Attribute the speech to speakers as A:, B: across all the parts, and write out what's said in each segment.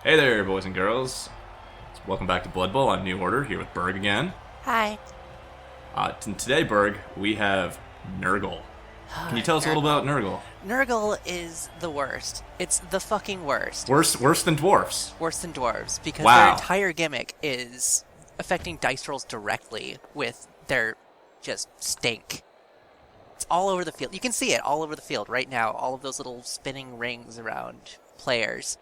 A: Hey there, boys and girls. Welcome back to Blood Bowl. I'm New Order, here with Burg again.
B: Hi.
A: Today, Burg, we have Nurgle. Can you tell us a little about Nurgle?
B: Nurgle is the worst. It's the fucking worst.
A: Worse than dwarfs.
B: Worse than dwarves, because
A: Wow.
B: their entire gimmick is affecting dice rolls directly with their just stink. It's all over the field. You can see it all over the field right now, all of those little spinning rings around players.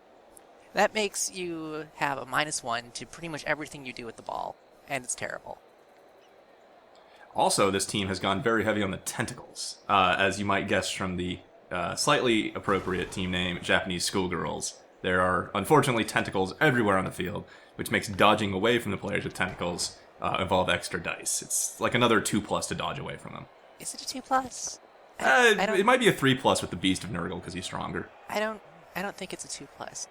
B: That makes you have a -1 to pretty much everything you do with the ball, and it's terrible.
A: Also, this team has gone very heavy on the tentacles, as you might guess from the slightly appropriate team name, Japanese Schoolgirls. There are, unfortunately, tentacles everywhere on the field, which makes dodging away from the players with tentacles involve extra dice. It's like another 2+ to dodge away from them.
B: Is it a 2+?
A: It might be a 3+ with the Beast of Nurgle, because he's stronger.
B: I don't think it's a 2+.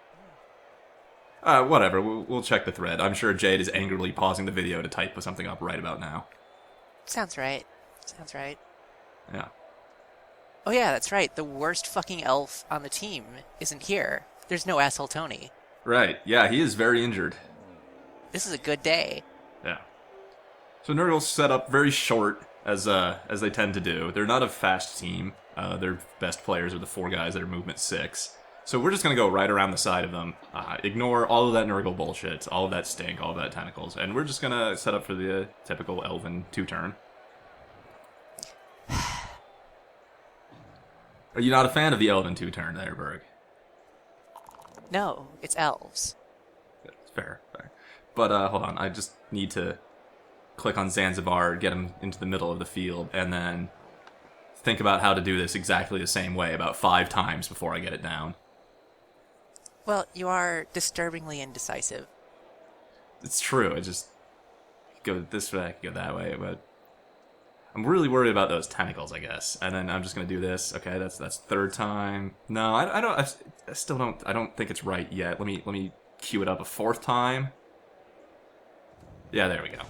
A: Whatever, we'll check the thread. I'm sure Jade is angrily pausing the video to type something up right about now.
B: Sounds right.
A: Yeah.
B: Oh yeah, that's right. The worst fucking elf on the team isn't here. There's no asshole Tony.
A: Right, yeah, he is very injured.
B: This is a good day.
A: Yeah. So Nurgle's set up very short, as they tend to do. They're not a fast team. Their best players are the 4 guys that are movement 6. So we're just going to go right around the side of them, ignore all of that Nurgle bullshit, all of that stink, all of that tentacles, and we're just going to set up for the typical elven 2-turn. Are you not a fan of the elven 2-turn there, Burg?
B: No, it's elves.
A: Fair. But hold on, I just need to click on Zanzibar, get him into the middle of the field, and then think about how to do this exactly the same way about 5 times before I get it down.
B: Well, you are disturbingly indecisive.
A: It's true, I just go this way, I could go that way, but I'm really worried about those tentacles, I guess. And then I'm just gonna do this. Okay, that's 3rd time. No, I still don't think it's right yet. Let me cue it up a 4th time. Yeah, there we go.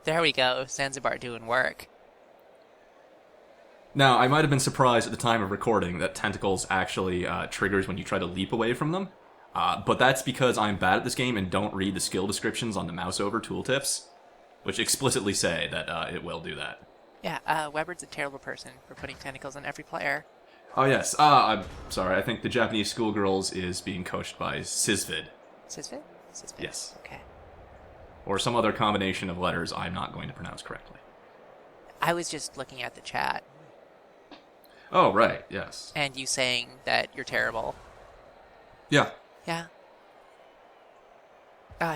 B: There we go, Zanzibar doing work.
A: Now, I might have been surprised at the time of recording that tentacles actually triggers when you try to leap away from them. But that's because I'm bad at this game and don't read the skill descriptions on the mouse over tooltips, which explicitly say that it will do that.
B: Yeah, Weber's a terrible person for putting tentacles on every player.
A: Oh, yes. I'm sorry. I think the Japanese Schoolgirls is being coached by Syzpid.
B: Syzpid?
A: Yes.
B: Okay.
A: Or some other combination of letters I'm not going to pronounce correctly.
B: I was just looking at the chat.
A: Oh, right. Yes.
B: And you saying that you're terrible.
A: Yeah.
B: Yeah.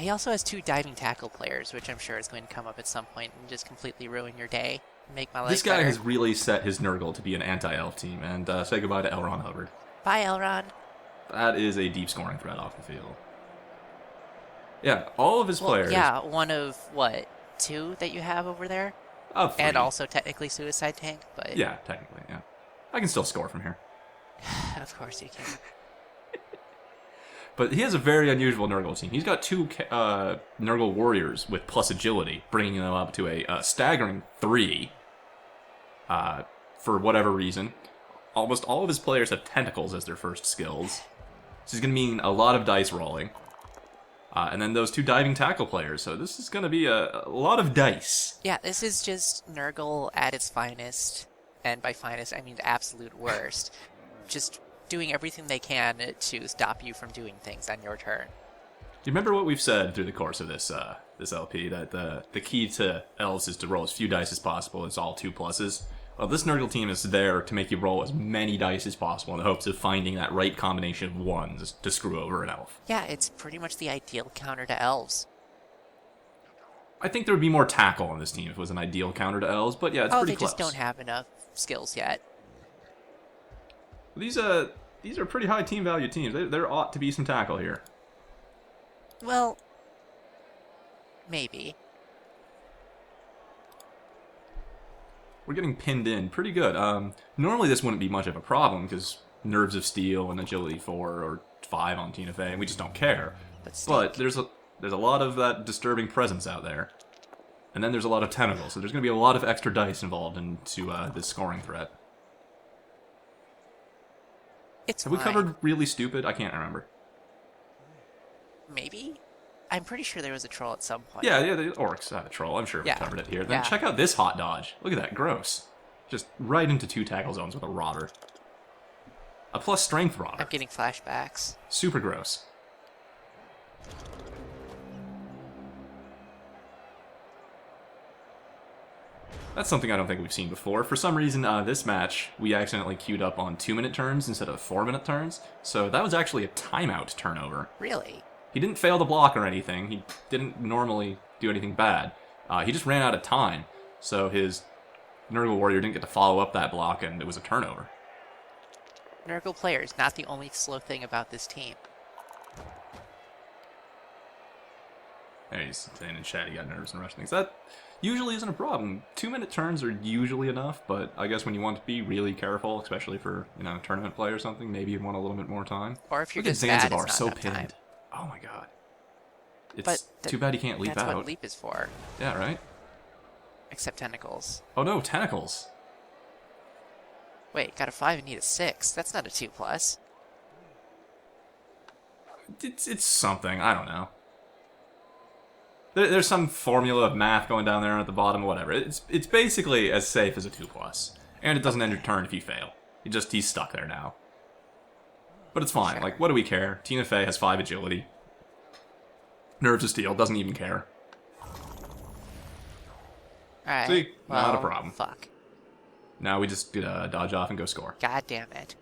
B: He also has 2 diving tackle players, which I'm sure is going to come up at some point and just completely ruin your day and make my life
A: This guy
B: better.
A: has really set his Nurgle to be an anti-elf team, and say goodbye to Elron Hubbard.
B: Bye, Elron.
A: That is a deep scoring threat off the field. Yeah, all of his players...
B: Yeah, one of, 2 that you have over there?
A: Of 3.
B: And also technically Suicide Tank, but...
A: Yeah, technically, yeah. I can still score from here.
B: Of course you can.
A: But he has a very unusual Nurgle team. He's got 2 Nurgle warriors with plus agility, bringing them up to a staggering 3. For whatever reason. Almost all of his players have tentacles as their first skills. This is going to mean a lot of dice rolling. And then those 2 diving tackle players. So this is going to be a lot of dice.
B: Yeah, this is just Nurgle at its finest. And by finest, I mean the absolute worst. Just doing everything they can to stop you from doing things on your turn.
A: You remember what we've said through the course of this this LP, that the key to elves is to roll as few dice as possible. It's all 2+. Well, this Nurgle team is there to make you roll as many dice as possible in the hopes of finding that right combination of 1s to screw over an elf.
B: Yeah, it's pretty much the ideal counter to elves.
A: I think there would be more tackle on this team if it was an ideal counter to elves, but yeah, it's pretty close.
B: They just don't have enough skills yet.
A: These are pretty high team value teams. There ought to be some tackle here.
B: Well, maybe.
A: We're getting pinned in pretty good. Normally this wouldn't be much of a problem, because Nerves of Steel and Agility 4 or 5 on Tina Fey, and we just don't care. But there's a lot of that disturbing presence out there. And then there's a lot of tentacles, so there's going to be a lot of extra dice involved into this scoring threat.
B: It's
A: Have we covered Really Stupid? I can't remember.
B: Maybe? I'm pretty sure there was a troll at some point.
A: Yeah, the orcs have a troll. I'm sure we covered it here. Then check out this hot dodge. Look at that, gross. Just right into 2 tackle zones with a rodder. A plus strength rodder.
B: I'm getting flashbacks.
A: Super gross. That's something I don't think we've seen before. For some reason, this match, we accidentally queued up on 2-minute turns instead of 4-minute turns. So that was actually a timeout turnover.
B: Really?
A: He didn't fail to block or anything. He didn't normally do anything bad. He just ran out of time. So his Nurgle warrior didn't get to follow up that block, and it was a turnover.
B: Nurgle players, not the only slow thing about this team.
A: There he's saying in chat he got nervous and rushed things. That usually isn't a problem. 2-minute turns are usually enough, but I guess when you want to be really careful, especially for, a tournament play or something, maybe you want a little bit more time.
B: Or if you're
A: Look
B: just
A: at
B: bad,
A: Zanzibar,
B: it's
A: so
B: not enough
A: pinned.
B: time.
A: Oh my god. It's
B: But
A: too bad he can't leap
B: that's
A: out.
B: what leap is for.
A: Yeah, right?
B: Except tentacles.
A: Oh no, tentacles.
B: Wait, got a 5 and need a 6. That's not a 2+.
A: It's something. I don't know. There's some formula of math going down there at the bottom, whatever. It's basically as safe as a 2+. And it doesn't end your turn if you fail. He's stuck there now. But it's fine.
B: Sure.
A: Like, what do we care? Tina Fey has 5 agility. Nerves of Steel doesn't even care.
B: Alright.
A: See?
B: Well,
A: Not a problem.
B: Fuck.
A: Now we just dodge off and go score.
B: God damn it.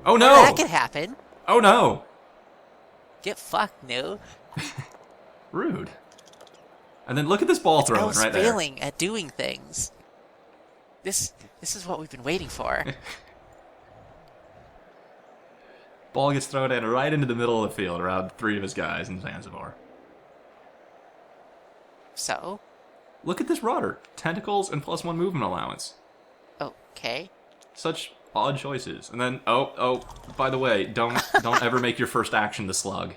A: Oh no!
B: Well, that could happen.
A: Oh no!
B: Get fucked, no.
A: Rude. And then look at this ball throwing right there.
B: failing at doing things. This is what we've been waiting for.
A: Ball gets thrown in right into the middle of the field around 3 of his guys in Zanzibar.
B: So?
A: Look at this rodder. Tentacles and +1 movement allowance.
B: Okay.
A: Such odd choices. And then, oh, by the way, don't ever make your first action the slug.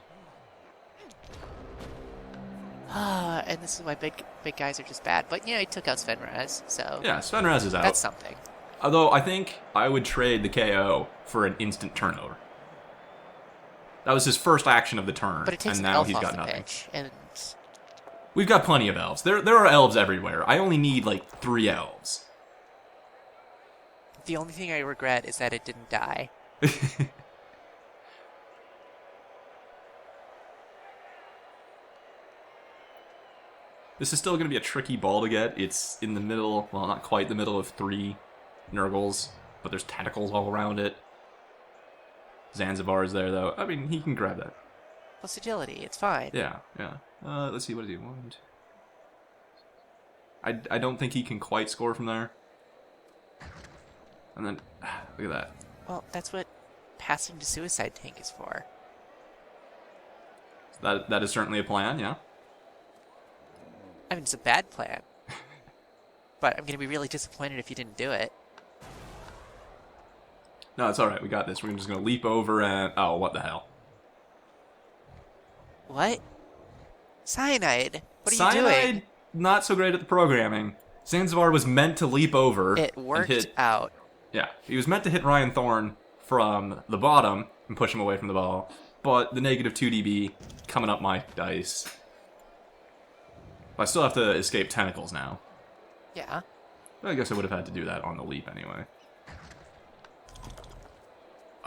B: And this is why big guys are just bad. But, he took out Svenraz, so...
A: Yeah, Svenraz is out.
B: That's something.
A: Although, I think I would trade the KO for an instant turnover. That was his first action of the turn,
B: But it takes
A: and
B: an
A: now
B: elf
A: he's
B: off
A: got
B: the
A: nothing.
B: pitch, and...
A: We've got plenty of elves. There are elves everywhere. I only need, 3 elves.
B: The only thing I regret is that it didn't die.
A: This is still going to be a tricky ball to get. It's in the middle, well, not quite the middle of 3 Nurgles, but there's tentacles all around it. Zanzibar is there, though. I mean, he can grab that.
B: Plus agility, it's fine.
A: Yeah. Let's see, what does he want? I don't think he can quite score from there. And then, look at that.
B: Well, that's what passing to Suicide Tank is for.
A: That is certainly a plan, yeah.
B: I mean, it's a bad plan. But I'm going to be really disappointed if you didn't do it.
A: No, it's alright, we got this. We're just going to leap over and... Oh, what the hell?
B: What? Cyanide? What are
A: Cyanide,
B: you doing?
A: not so great at the programming. Zanzibar was meant to leap over.
B: It worked
A: and hit,
B: out.
A: Yeah, he was meant to hit Ryan Thorne from the bottom and push him away from the ball. But the negative 2 dB coming up my dice. I still have to escape tentacles now.
B: Yeah.
A: I guess I would have had to do that on the leap anyway.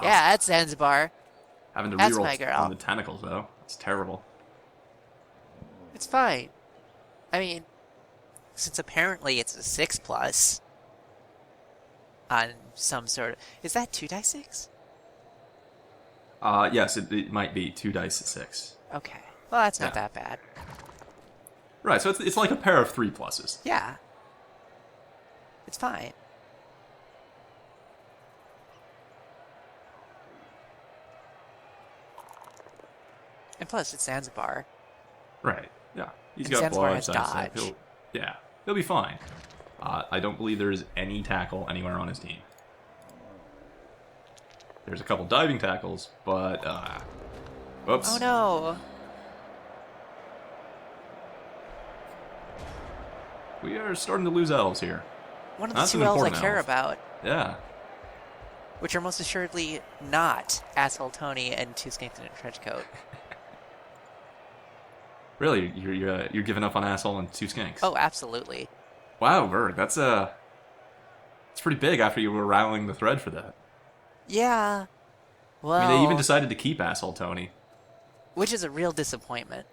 B: Yeah, that's Zanzibar.
A: Having to
B: That's
A: reroll
B: my girl.
A: on the tentacles, though. It's terrible.
B: It's fine. I mean, since apparently it's a 6+ on some sort of... Is that 2d6?
A: Yes, it might be 2 dice at 6.
B: Okay. Well, that's not
A: Yeah.
B: that bad.
A: Right, so it's like a pair of 3 pluses.
B: Yeah. It's fine. And plus, it's Zanzibar.
A: Right, yeah. He's
B: And
A: got
B: Zanzibar
A: blood
B: has
A: side, so
B: dodge.
A: he'll be fine. I don't believe there's any tackle anywhere on his team. There's a couple diving tackles, but, whoops.
B: Oh no!
A: We are starting to lose elves here.
B: One of the
A: That's
B: 2
A: an
B: elves I
A: important
B: care
A: elf.
B: about.
A: Yeah.
B: which are most assuredly not Asshole Tony and two skinks in a trench coat.
A: Really, you're giving up on asshole and two skanks?
B: Oh, absolutely.
A: Wow, Burg, that's it's pretty big after you were rallying the thread for that.
B: Yeah. Well,
A: I mean, they even decided to keep asshole Tony.
B: which is a real disappointment.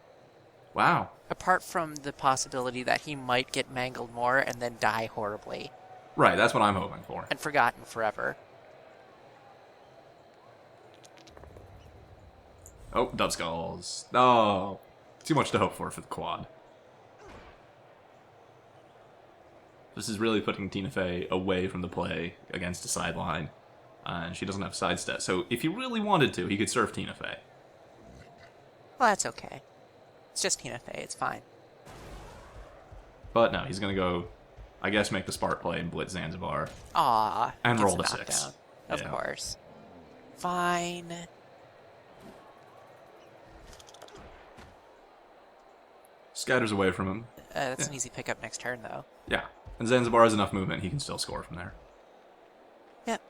A: Wow.
B: Apart from the possibility that he might get mangled more and then die horribly.
A: Right, that's what I'm hoping for.
B: And forgotten forever.
A: Oh, dub skulls. Oh, too much to hope for the quad. This is really putting Tina Fey away from the play against a sideline. And she doesn't have sidestep. So if he really wanted to, he could surf Tina Fey.
B: Well, that's okay. It's just Tina Fey, it's fine.
A: But no, he's going to go, I guess, make the spark play and blitz Zanzibar.
B: Aw.
A: And
B: gets
A: roll
B: the
A: the 6.
B: knockdown. Of
A: Yeah.
B: course. Fine.
A: Scatters away from him.
B: That's an easy pickup next turn, though.
A: Yeah. And Zanzibar has enough movement, he can still score from there.
B: Yep.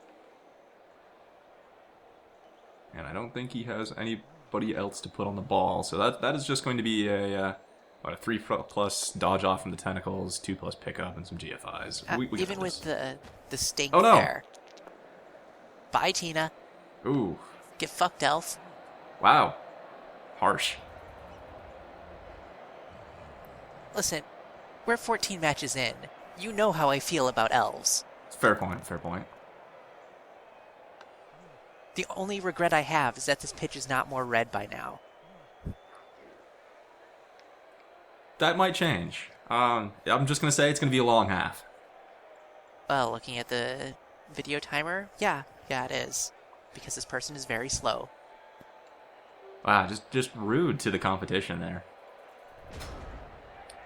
A: And I don't think he has anybody else to put on the ball, so that is just going to be a 3+ dodge off from the tentacles, 2+ pickup, and some GFIs. We got
B: Even
A: this.
B: with the stink
A: Oh, no.
B: there. Bye, Tina.
A: Ooh.
B: Get fucked, elf.
A: Wow. Harsh.
B: Listen, we're 14 matches in. You know how I feel about elves.
A: Fair point, fair point.
B: The only regret I have is that this pitch is not more red by now.
A: That might change. I'm just going to say it's going to be a long half.
B: Well, looking at the video timer, yeah, it is. Because this person is very slow.
A: Wow, just rude to the competition there.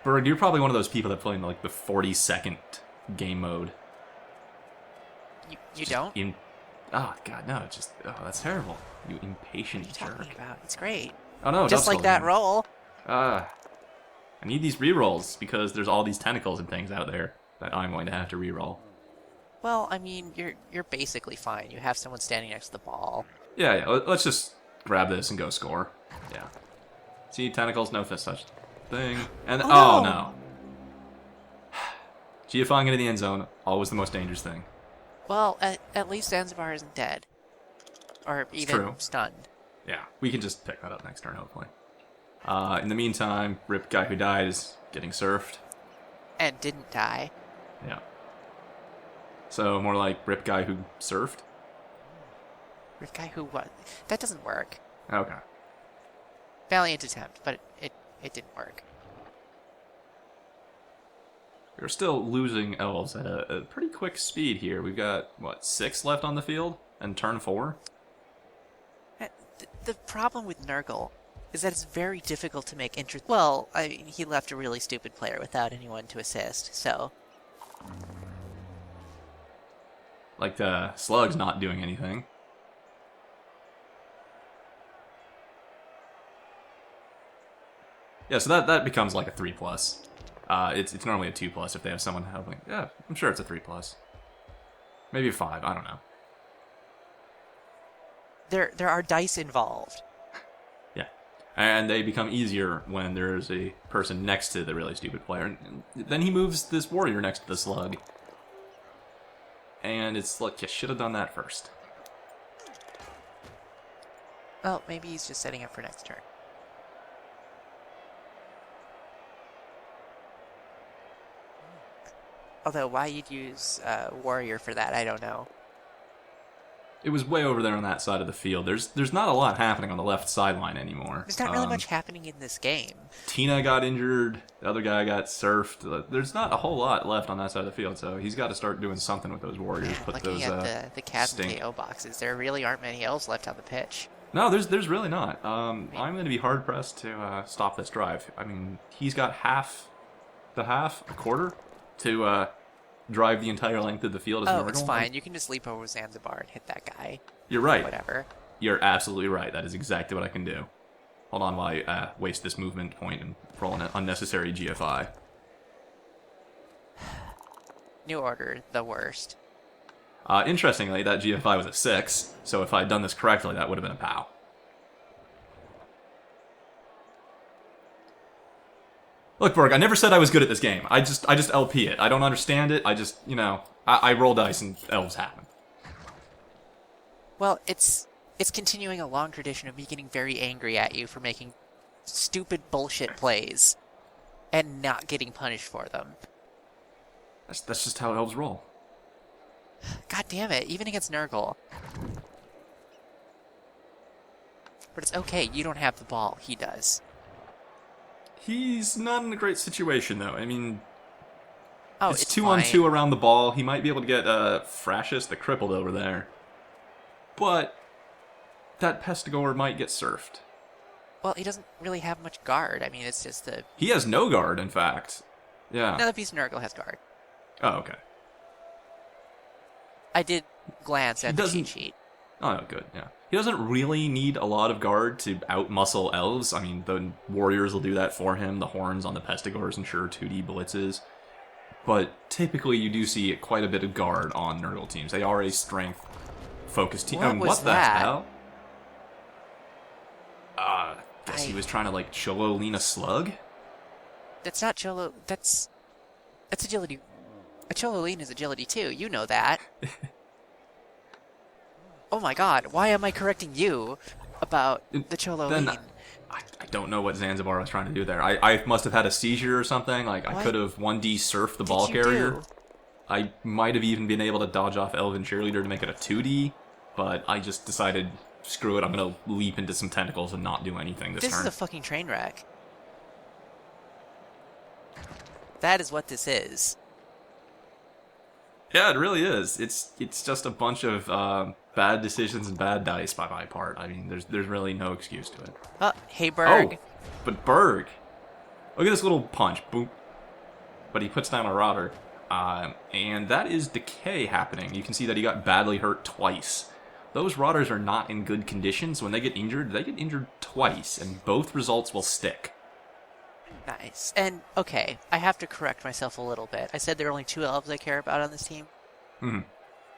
A: Burg, you're probably one of those people that play in like the 40-second game mode.
B: You don't?
A: Oh god, no! That's terrible. You impatient
B: What are you
A: jerk.
B: talking about? It's great.
A: Oh no!
B: Just like that roll.
A: I need these rerolls because there's all these tentacles and things out there that I'm going to have to reroll.
B: Well, I mean, you're basically fine. You have someone standing next to the ball.
A: Yeah. Let's just grab this and go score. Yeah. See, tentacles, no such thing. And
B: Oh,
A: oh
B: no.
A: no! GFIing into the end zone, always the most dangerous thing.
B: Well, at least Zanzibar isn't dead. Or even
A: true.
B: stunned.
A: Yeah, we can just pick that up next turn, hopefully. In the meantime, Rip Guy Who Died is getting surfed.
B: And didn't die.
A: Yeah. So, more like Rip Guy Who Surfed?
B: The guy who what? That doesn't work.
A: Okay.
B: Valiant attempt, but it didn't work.
A: We're still losing elves at a pretty quick speed here. We've got, 6 left on the field? And turn 4?
B: The problem with Nurgle is that it's very difficult to make interest. Well, I mean, he left a really stupid player without anyone to assist, so.
A: Like, the Slug's not doing anything. Yeah, so that becomes like a 3+. It's normally a 2+ if they have someone helping. Yeah, I'm sure it's a 3+. Maybe a 5, I don't know.
B: There are dice involved.
A: Yeah. And they become easier when there's a person next to the really stupid player. And then he moves this warrior next to the slug. And it's like, you should have done that first.
B: Well, maybe he's just setting up for next turn. Although, why you'd use Warrior for that, I don't know.
A: It was way over there on that side of the field. There's not a lot happening on the left sideline anymore.
B: There's not really much happening in this game.
A: Tina got injured. The other guy got surfed. There's not a whole lot left on that side of the field, so he's got to start doing something with those warriors. Put
B: Looking
A: those
B: at the Cat and
A: stink.
B: KO boxes, there really aren't many elves left on the pitch.
A: No, there's really not. I'm going to be hard pressed to stop this drive. I mean, he's got a quarter to drive the entire length of the field as
B: Oh,
A: Nurgle.
B: it's fine. You can just leap over Zanzibar and hit that guy.
A: You're right.
B: Whatever.
A: You're absolutely right. That is exactly what I can do. Hold on while I waste this movement point and roll an unnecessary GFI.
B: New Order, the worst.
A: Interestingly, that GFI was a 6, so if I had done this correctly, that would have been a POW. Look, Burg, I never said I was good at this game. I just LP it. I don't understand it. I just, I roll dice and elves happen.
B: Well, it's continuing a long tradition of me getting very angry at you for making stupid bullshit plays and not getting punished for them.
A: That's just how elves roll.
B: God damn it, even against Nurgle. But it's okay, you don't have the ball, he does.
A: He's not in a great situation, though. I mean,
B: It's
A: two
B: fine.
A: on two around the ball. He might be able to get Frashus the crippled over there. But that Pestigore might get surfed.
B: Well, he doesn't really have much guard. I mean, it's just the...
A: He has no guard, in fact. Yeah.
B: Another piece of Nurgle has guard.
A: Oh, okay.
B: I did glance at the cheat sheet.
A: Oh, good, yeah. He doesn't really need a lot of guard to outmuscle elves. I mean, the warriors will do that for him. The horns on the Pestigores ensure 2D blitzes. But typically you do see quite a bit of guard on Nurgle teams. They are a strength-focused team.
B: What
A: the
B: that?
A: hell? Guess he was trying to, Cholo lean a slug?
B: That's not Cholo... That's agility. A Cholo lean is agility too. You know that. Oh my god, why am I correcting you about the Cholo lean?
A: I don't know what Zanzibar was trying to do there. I must have had a seizure or something. I could have 1D surfed the ball carrier.
B: Do?
A: I might have even been able to dodge off Elven Cheerleader to make it a 2D, but I just decided, screw it, I'm going to leap into some tentacles and not do anything this turn.
B: This is a fucking train wreck. That is what this is.
A: Yeah, it really is. It's just a bunch of bad decisions and bad dice by my part. I mean, there's really no excuse to it.
B: Hey, Burg.
A: Oh, but Burg. Look at this little punch. Boop. But he puts down a Rotter. And that is decay happening. You can see that he got badly hurt twice. Those Rotters are not in good conditions. When they get injured twice, and both results will stick.
B: Nice. And, okay, I have to correct myself a little bit. I said there are only 2 elves I care about on this team.
A: Hmm.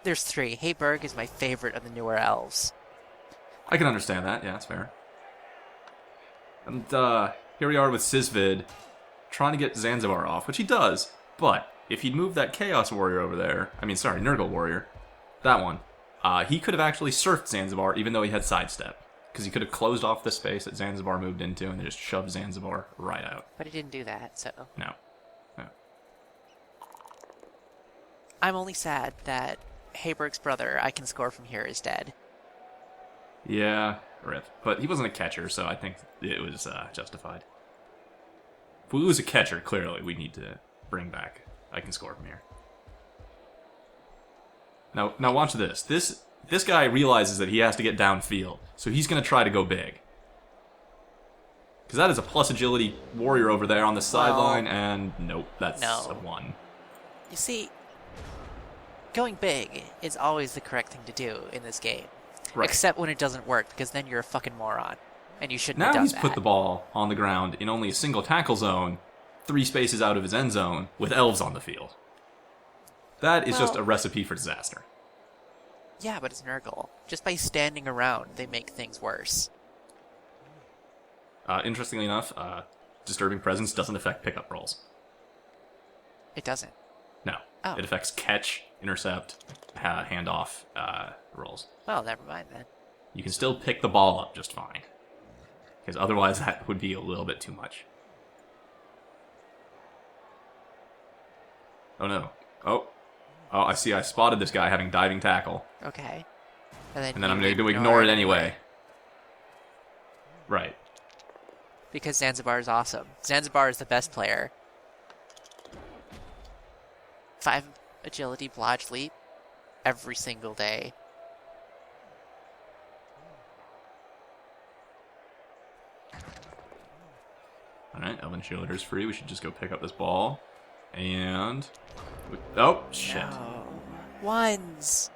B: There's 3. Hey, Burg is my favorite of the newer elves.
A: I can understand that. Yeah, that's fair. And here we are with Syzpid trying to get Zanzibar off, which he does. But if he'd moved that Chaos Warrior over there, Nurgle Warrior, that one, he could have actually surfed Zanzibar even though he had sidestep. Because he could have closed off the space that Zanzibar moved into and just shoved Zanzibar right out.
B: But he didn't do that, so...
A: No.
B: I'm only sad that Hayberg's brother, I can score from here, is dead.
A: Yeah, rip. But he wasn't a catcher, so I think it was justified. If we lose a catcher, clearly we need to bring back I can score from here. Now watch this. This guy realizes that he has to get downfield, so he's going to try to go big. Because that is a plus agility warrior over there on the sideline, and nope, that's a 1.
B: You see, going big is always the correct thing to do in this game.
A: Right.
B: Except when it doesn't work, because then you're a fucking moron. And you shouldn't have
A: Now
B: done
A: he's
B: that.
A: put the ball on the ground in only a single tackle zone, 3 spaces out of his end zone, with elves on the field. That is just a recipe for disaster.
B: Yeah, but it's Nurgle. Just by standing around, they make things worse.
A: Interestingly enough, Disturbing Presence doesn't affect pickup rolls.
B: It doesn't.
A: No.
B: Oh.
A: It affects catch, intercept, handoff rolls.
B: Well, never mind then.
A: You can still pick the ball up just fine. Because otherwise that would be a little bit too much. Oh no. Oh, I see. I spotted this guy having diving tackle.
B: Okay. And
A: then I'm going to ignore it anyway. Right.
B: Because Zanzibar is awesome. Zanzibar is the best player. 5 agility, blodge, leap. Every single day.
A: Alright, Elven Cheerleader's free. We should just go pick up this ball. And... oh, shit.
B: No. Ones!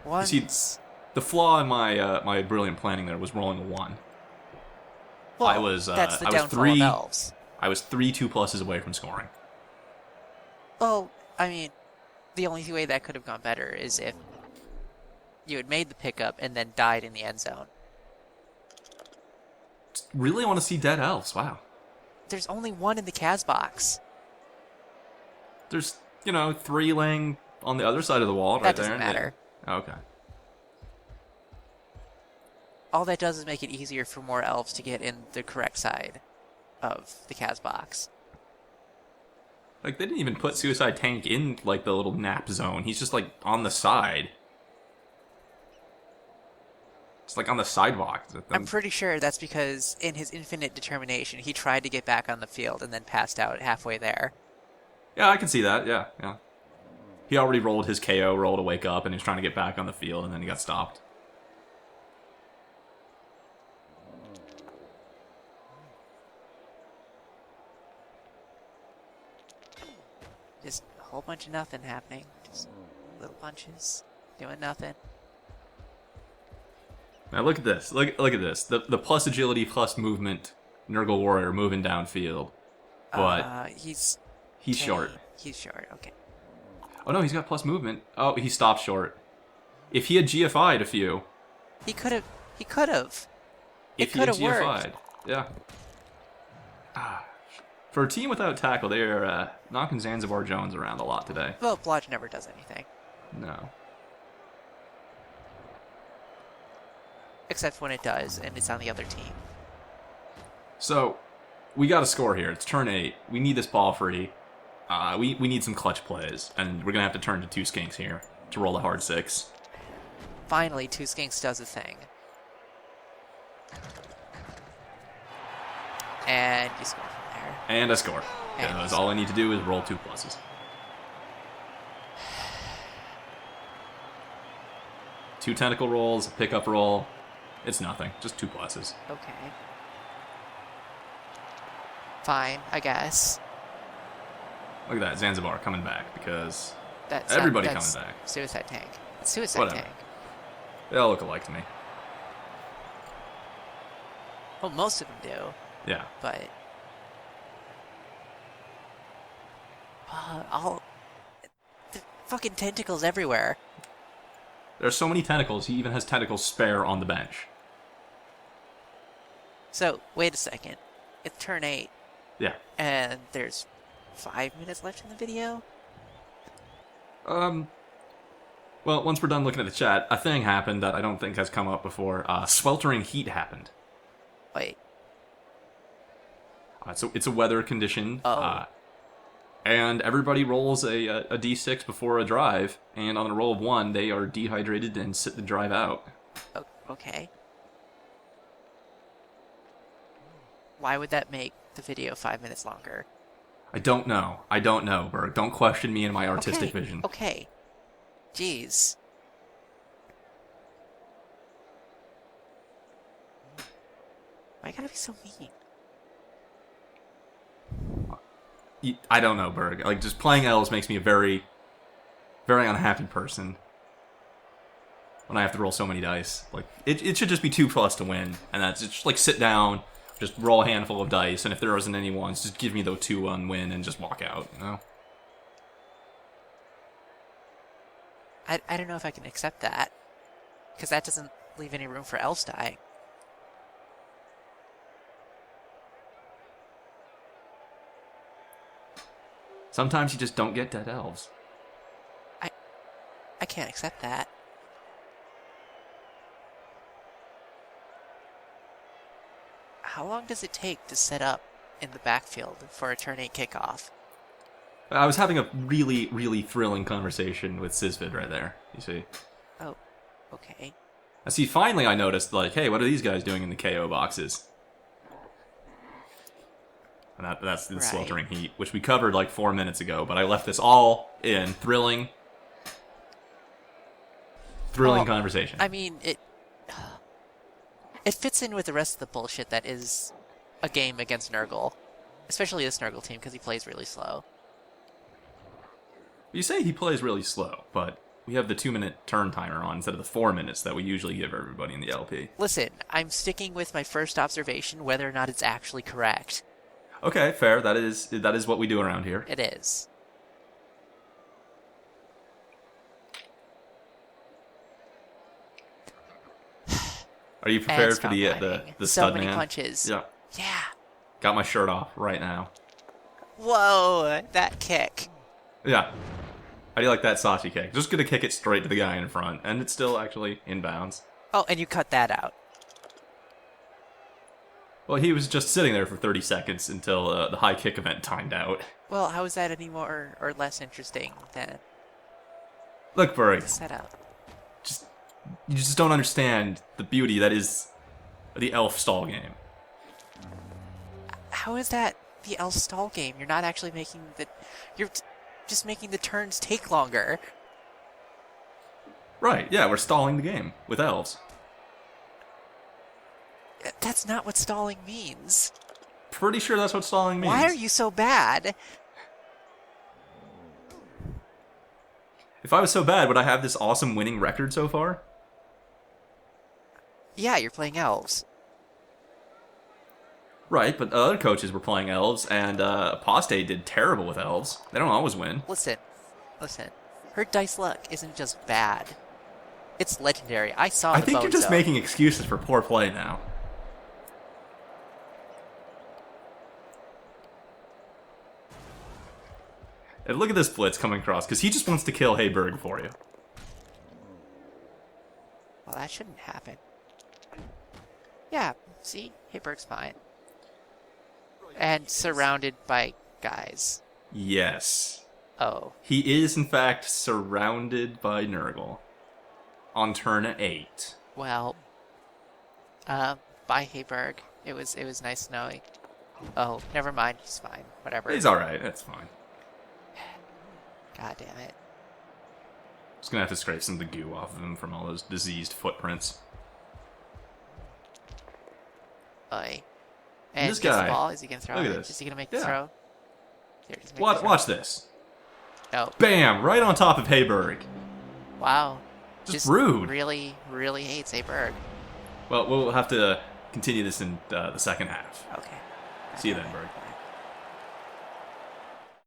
B: Ones!
A: You see, the flaw in my my brilliant planning there was rolling a 1.
B: Well, that's the downfall of elves.
A: I was 3 2-pluses away from scoring.
B: Well, I mean, The only way that could have gone better is if you had made the pickup and then died in the end zone.
A: Really want to see dead elves. Wow.
B: There's only one in the Kaz box.
A: There's, 3 laying on the other side of the wall right there.
B: That doesn't matter.
A: Okay.
B: All that does is make it easier for more elves to get in the correct side of the Kaz box.
A: Like, they didn't even put Suicide Tank in, like, the little nap zone. He's just, like, on the side. It's, like, on the sidewalk.
B: I'm pretty sure that's because, in his infinite determination, he tried to get back on the field and then passed out halfway there.
A: Yeah, I can see that. Yeah. He already rolled his KO roll to wake up, and he was trying to get back on the field, and then he got stopped.
B: Just a whole bunch of nothing happening. Just little punches, doing nothing.
A: Now look at this. Look at this. The plus agility plus movement Nurgle warrior moving downfield, but
B: he's
A: short.
B: He's short. Okay.
A: Oh no, he's got plus movement. Oh, he stopped short. If he had GFI'd a few,
B: he could have. He could have.
A: If he had GFI'd, yeah. For a team without tackle, they are knocking Zanzibar Jones around a lot today.
B: Well, Blodge never does anything.
A: No.
B: Except when it does, and it's on the other team.
A: So, we got a score here. It's turn 8. We need this ball free. We need some clutch plays, and we're going to have to turn to 2 skinks here to roll a hard 6.
B: Finally, 2 skinks does a thing. And you score from there.
A: And a score. Because all I need to do is roll 2 pluses. Two tentacle rolls, a pickup roll. It's nothing. Just 2 pluses.
B: Okay. Fine, I guess.
A: Look at that, Zanzibar coming back because
B: That's
A: coming back.
B: Suicide Tank. It's Suicide
A: Whatever.
B: Tank.
A: They all look alike to me.
B: Well, most of them do.
A: Yeah.
B: But the fucking tentacles everywhere.
A: There's so many tentacles, he even has tentacles spare on the bench.
B: So, wait a second. It's turn 8.
A: Yeah.
B: And there's 5 minutes left in the video?
A: Well, once we're done looking at the chat, a thing happened that I don't think has come up before. Sweltering heat happened.
B: Wait.
A: So it's a weather condition.
B: Oh.
A: And everybody rolls a d6 before a drive, and on a roll of 1, they are dehydrated and sit the drive out.
B: Okay. Why would that make the video 5 minutes longer?
A: I don't know, Burg. Don't question me and my artistic vision.
B: Okay. Jeez. Why gotta be so mean?
A: I don't know, Burg. Like, just playing elves makes me a very, very unhappy person. When I have to roll so many dice. Like, it should just be 2 plus to win. And that's just, like, sit down, just roll a handful of dice, and if there isn't any ones, just give me the 2 on win and just walk out, you know?
B: I don't know if I can accept that. Because that doesn't leave any room for elves dying.
A: Sometimes you just don't get dead elves.
B: I can't accept that. How long does it take to set up in the backfield for a turn 8 kickoff?
A: I was having a really, really thrilling conversation with Syzpid right there, you see.
B: Oh, okay.
A: I see, finally I noticed, like, hey, what are these guys doing in the KO boxes? And that's the sweltering heat, which we covered like 4 minutes ago, but I left this all in. Thrilling conversation.
B: I mean, it fits in with the rest of the bullshit that is a game against Nurgle. Especially this Nurgle team, because he plays really slow.
A: You say he plays really slow, but we have the 2-minute turn timer on instead of the 4 minutes that we usually give everybody in the LP.
B: Listen, I'm sticking with my first observation, whether or not it's actually correct.
A: Okay, fair. That is what we do around here.
B: It is.
A: Are you
B: And
A: prepared for
B: strong
A: the
B: climbing.
A: the
B: So
A: stud
B: many
A: man?
B: punches.
A: Yeah.
B: Yeah.
A: Got my shirt off right now.
B: Whoa, that kick.
A: Yeah. How do you like that Sachi kick? Just gonna kick it straight to the guy in front, and it's still actually inbounds.
B: Oh, and you cut that out.
A: Well, he was just sitting there for 30 seconds until the high kick event timed out.
B: Well, how is that any more or less interesting than
A: Look, Burg,
B: the setup?
A: you just don't understand the beauty that is the elf stall game.
B: How is that the elf stall game? You're not actually making the... You're just making the turns take longer.
A: Right, yeah, we're stalling the game with elves.
B: That's not what stalling means.
A: Pretty sure that's what stalling means.
B: Why are you so bad?
A: If I was so bad, would I have this awesome winning record so far?
B: Yeah, you're playing elves.
A: Right, but other coaches were playing elves, and Apostate did terrible with elves. They don't always win.
B: Listen. Her dice luck isn't just bad. It's legendary. I saw
A: I
B: the
A: think you're just
B: bozo.
A: making excuses for poor play now. And look at this blitz coming across, because he just wants to kill Burg for you.
B: Well, that shouldn't happen. Yeah, see? Burg's fine. And surrounded by guys.
A: Yes.
B: Oh.
A: He is, in fact, surrounded by Nurgle. On turn 8.
B: Well. Bye, Burg. It was nice knowing. Oh, never mind. He's fine. Whatever.
A: He's alright, that's fine.
B: God damn it.
A: Just gonna have to scrape some of the goo off of him from all those diseased footprints.
B: Oy. And
A: this
B: gets
A: guy,
B: the ball. Is he gonna throw
A: look at
B: it?
A: this.
B: Is he gonna make the
A: Yeah.
B: throw? Here, just make the throw.
A: Watch this.
B: No.
A: Bam! Right on top of Burg.
B: Wow.
A: Just rude.
B: Really, really hates Burg.
A: Well, we'll have to continue this in the second half.
B: Okay.
A: See you then, Burg.